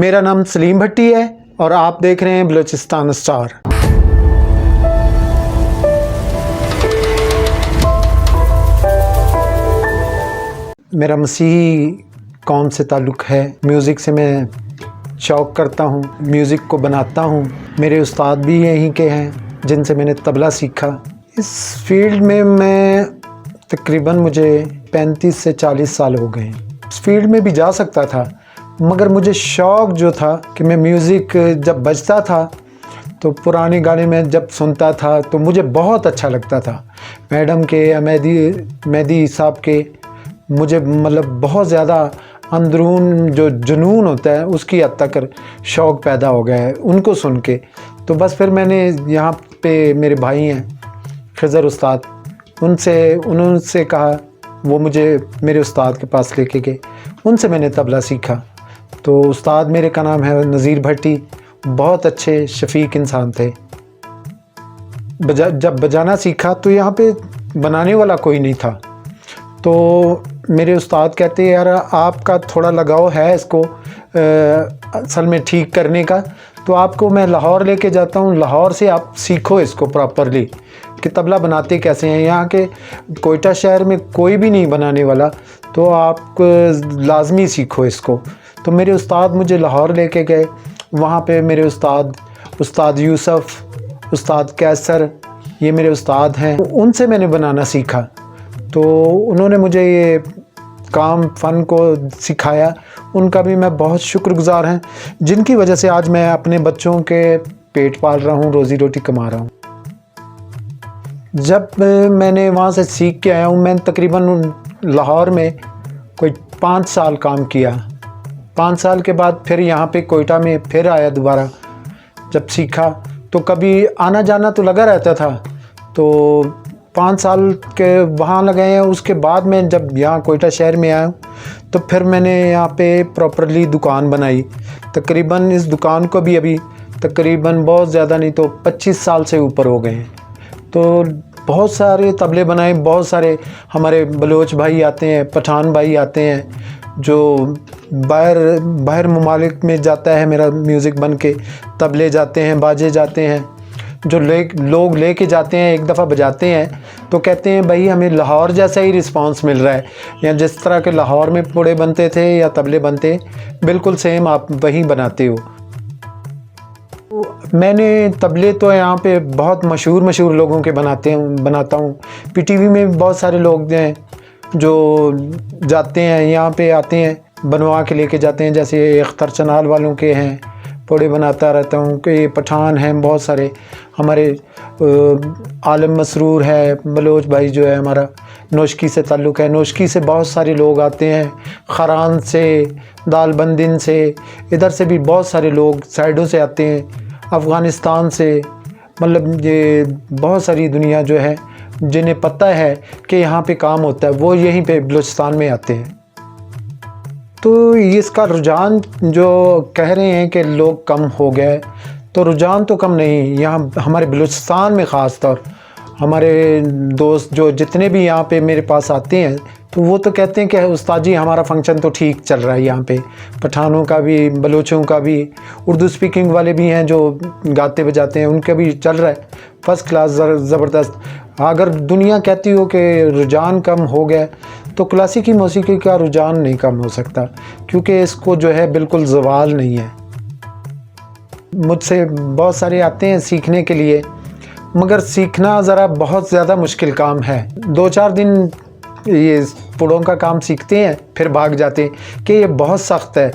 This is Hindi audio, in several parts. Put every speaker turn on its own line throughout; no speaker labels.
मेरा नाम सलीम भट्टी है और आप देख रहे हैं बलूचिस्तान स्टार। मेरा मसीही कौम से ताल्लुक़ है। म्यूज़िक से मैं शौक़ करता हूँ, म्यूज़िक को बनाता हूँ। मेरे उस्ताद भी यहीं के हैं जिनसे मैंने तबला सीखा। इस फील्ड में मैं तकरीबन मुझे 35 से 40 साल हो गए। इस फील्ड में भी जा सकता था, मगर मुझे शौक़ जो था कि मैं म्यूज़िक जब बजता था तो पुराने गाने में जब सुनता था तो मुझे बहुत अच्छा लगता था। मैडम के या मेहदी साहब के मुझे मतलब बहुत ज़्यादा अंदरून जो जुनून होता है उसकी हद तक शौक़ पैदा हो गया है उनको सुन के। तो बस फिर मैंने यहाँ पे मेरे भाई हैं खिज़र उस्ताद, उनसे कहा, वो मुझे मेरे उस्ताद के पास लेके गए, उनसे मैंने तबला सीखा। तो उस्ताद मेरे का नाम है नज़ीर भट्टी, बहुत अच्छे शफ़ीक इंसान थे। जब बजाना सीखा तो यहाँ पे बनाने वाला कोई नहीं था। तो मेरे उस्ताद कहते यार आपका थोड़ा लगाव है इसको असल में ठीक करने का, तो आपको मैं लाहौर लेके जाता हूँ, लाहौर से आप सीखो इसको प्रॉपरली कि तबला बनाते कैसे हैं। यहाँ के कोयटा शहर में कोई भी नहीं बनाने वाला, तो आप लाजमी सीखो इसको। तो मेरे उस्ताद मुझे लाहौर लेके गए। वहाँ पे मेरे उस्ताद यूसुफ़, उस्ताद कैसर, ये मेरे उस्ताद हैं, उनसे मैंने बनाना सीखा। तो उन्होंने मुझे ये काम फ़न को सिखाया, उनका भी मैं बहुत शुक्रगुज़ार हैं, जिनकी वजह से आज मैं अपने बच्चों के पेट पाल रहा हूँ, रोज़ी रोटी कमा रहा हूँ। जब मैंने वहाँ से सीख के आया हूँ, मैंने तकरीबन लाहौर में कोई 5 साल काम किया। 5 साल के बाद फिर यहाँ पे कोयटा में फिर आया दोबारा। जब सीखा तो कभी आना जाना तो लगा रहता था, तो 5 साल के वहाँ लगे हैं। उसके बाद मैं जब यहाँ कोयटा शहर में आया तो फिर मैंने यहाँ पे प्रॉपरली दुकान बनाई। तकरीबन इस दुकान को भी अभी तकरीबन बहुत ज़्यादा नहीं तो 25 साल से ऊपर हो गए हैं। तो बहुत सारे तबले बनाए, बहुत सारे हमारे बलोच भाई आते हैं, पठान भाई आते हैं, जो बाहर ममालिक में जाता है मेरा म्यूज़िक बन के। तबले जाते हैं, बाजे जाते हैं, जो लोग लेके जाते हैं, एक दफ़ा बजाते हैं तो कहते हैं भाई हमें लाहौर जैसा ही रिस्पांस मिल रहा है, या जिस तरह के लाहौर में पुड़े बनते थे या तबले बनते बिल्कुल सेम आप वहीं बनाते हो। मैंने तबले तो यहाँ पे बहुत मशहूर लोगों के बनाता हूँ। पीटीवी में बहुत सारे लोग हैं जो जाते हैं, यहाँ पे आते हैं, बनवा के लेके जाते हैं। जैसे अख्तर चनाल वालों के हैं, पुड़े बनाता रहता हूँ कि पठान हैं बहुत सारे, हमारे आलम मसरूर है, बलोच भाई जो है हमारा, नौशकी से ताल्लुक़ है, नौशकी से बहुत सारे लोग आते हैं, खरान से, दालबंदिन से, इधर से भी बहुत सारे लोग साइडों से आते हैं, अफ़गानिस्तान से। मतलब ये बहुत सारी दुनिया जो है जिन्हें पता है कि यहाँ पे काम होता है, वो यहीं पे बलूचिस्तान में आते हैं। तो इसका रुझान जो कह रहे हैं कि लोग कम हो गए, तो रुझान तो कम नहीं। यहाँ हमारे बलूचिस्तान में ख़ास तौर हमारे दोस्त जो जितने भी यहाँ पे मेरे पास आते हैं, तो वो तो कहते हैं कि उस्ताद जी हमारा फंक्शन तो ठीक चल रहा है यहाँ पे। पठानों का भी, बलोचों का भी, उर्दू स्पीकिंग वाले भी हैं जो गाते बजाते हैं, उनका भी चल रहा है फ़र्स्ट क्लास, ज़बरदस्त। अगर दुनिया कहती हो कि रुझान कम हो गया, तो क्लासिकी मौसीकी का रुझान नहीं कम हो सकता, क्योंकि इसको जो है बिल्कुल ज़वाल नहीं है। मुझसे बहुत सारे आते हैं सीखने के लिए, मगर सीखना ज़रा बहुत ज़्यादा मुश्किल काम है। 2-4 दिन ये पुड़ों का काम सीखते हैं, फिर भाग जाते हैं कि ये बहुत सख्त है,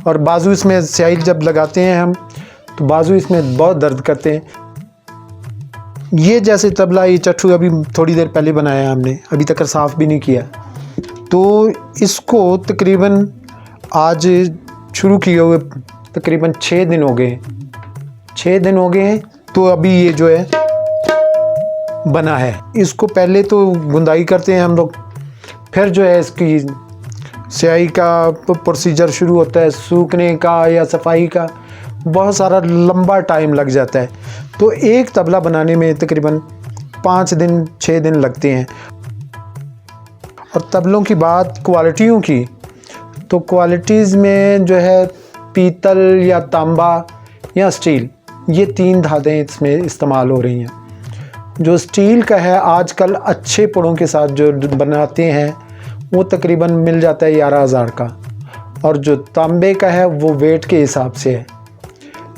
और बाजू इसमें स्याही जब लगाते हैं हम तो बाजू इसमें बहुत दर्द करते हैं। ये जैसे तबला, ये चट्ठू अभी थोड़ी देर पहले बनाया हमने, अभी तक साफ़ भी नहीं किया। तो इसको तकरीबन आज शुरू किए हुए तकरीबन 6 दिन हो गए, 6 दिन हो गए हैं। तो अभी ये जो है बना है, इसको पहले तो गुंदाई करते हैं हम लोग, फिर जो है इसकी स्याही का प्रोसीजर शुरू होता है, सूखने का या सफाई का बहुत सारा लंबा टाइम लग जाता है। तो एक तबला बनाने में तकरीबन 5 दिन 6 दिन लगते हैं। और तबलों की बात क्वालिटियों की, तो क्वालिटीज़ में जो है पीतल या तांबा या स्टील, ये 3 धातें इसमें इस्तेमाल हो रही हैं। जो स्टील का है आजकल अच्छे पुड़ों के साथ जो बनाते हैं वो तकरीबन मिल जाता है 11,000 का, और जो तांबे का है वो वेट के हिसाब से है।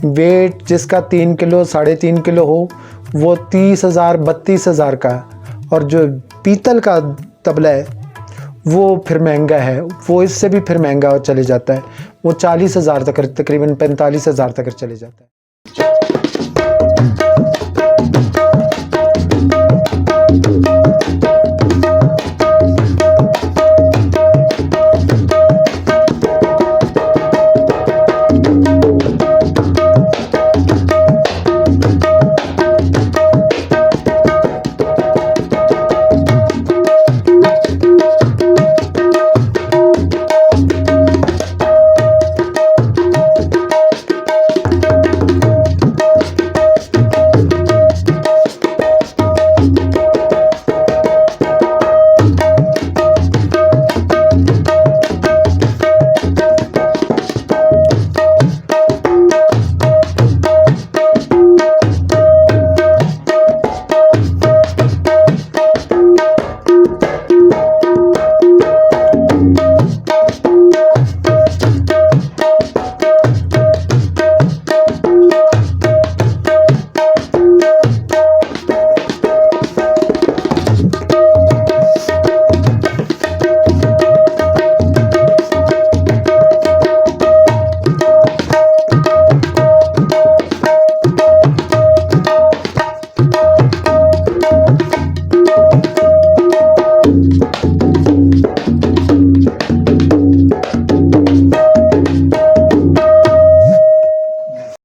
वेट जिसका 3 किलो 3.5 किलो हो वो 30,000 32,000 का है, और जो पीतल का तबला है वो फिर महंगा है, वो इससे भी फिर महंगा चले जाता है, वो 40,000 तक, तकरीबन 45,000 तक चले जाता है।